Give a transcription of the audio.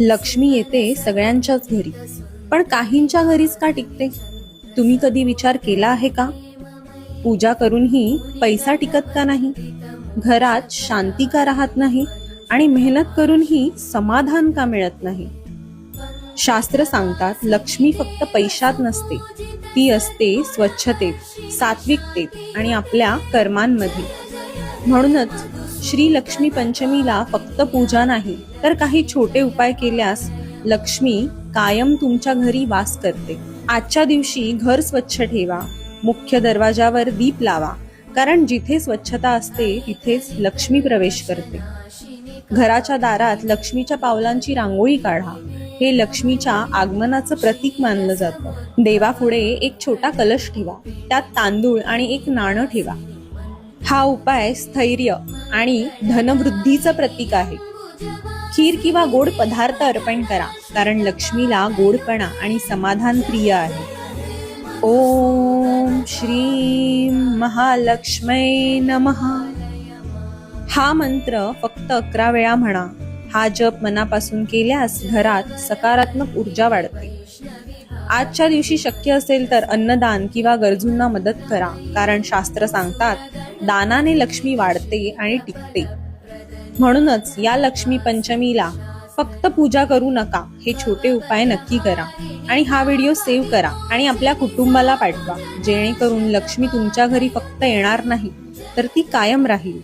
लक्ष्मी येते सगळ्यांच्याच घरी, पण काहींच्या घरीच का टिकते? तुम्ही कधी विचार केला आहे का? पूजा करूनही पैसा टिकत का नाही? घरात शांती का राहत नाही? आणि मेहनत करूनही समाधान का मिळत नाही? शास्त्र सांगतात, लक्ष्मी फक्त पैशात नसते, ती असते स्वच्छतेत, सात्विकतेत आणि आपल्या कर्मांमध्ये. म्हणूनच श्री लक्ष्मी पंचमीला फक्त पूजा नाही, तर काही छोटे उपाय केल्यास लक्ष्मी कायम तुमच्या घरी वास करते. आजच्या दिवशी घर स्वच्छ ठेवा, मुख्य दरवाजावर दीप लावा, कारण जिथे स्वच्छता असते तिथेच लक्ष्मी प्रवेश करते. घराच्या दारात लक्ष्मीच्या पावलांची रांगोळी काढा, हे लक्ष्मीच्या आगमनाचं प्रतीक मानलं जातं. देवापुढे एक छोटा कलश ठेवा, त्यात तांदूळ आणि एक नाणं ठेवा. हा उपाय स्थैर्य आणि धनवृद्धीचं प्रतीक आहे. खीर किंवा गोड पदार्थ अर्पण करा, कारण लक्ष्मीला गोडपणा आणि समाधान प्रिय आहे. ओम श्री महालक्ष्मी नमः. हा मंत्र फक्त 11 वेळा म्हणा. हा जप मनापासून केल्यास घरात सकारात्मक ऊर्जा वाढते. आजच्या दिवशी शक्य असेल तर अन्नदान किंवा गरजूंना मदत करा, कारण शास्त्र सांगतात, दानाने लक्ष्मी वाढते आणि टिकते. म्हणूनच या लक्ष्मी पंचमीला फक्त पूजा करू नका, हे छोटे उपाय नक्की करा. आणि हा व्हिडिओ सेव्ह करा आणि आपल्या कुटुंबाला पाठवा, जेणेकरून लक्ष्मी तुमच्या घरी फक्त येणार नाही, तर ती कायम राहील.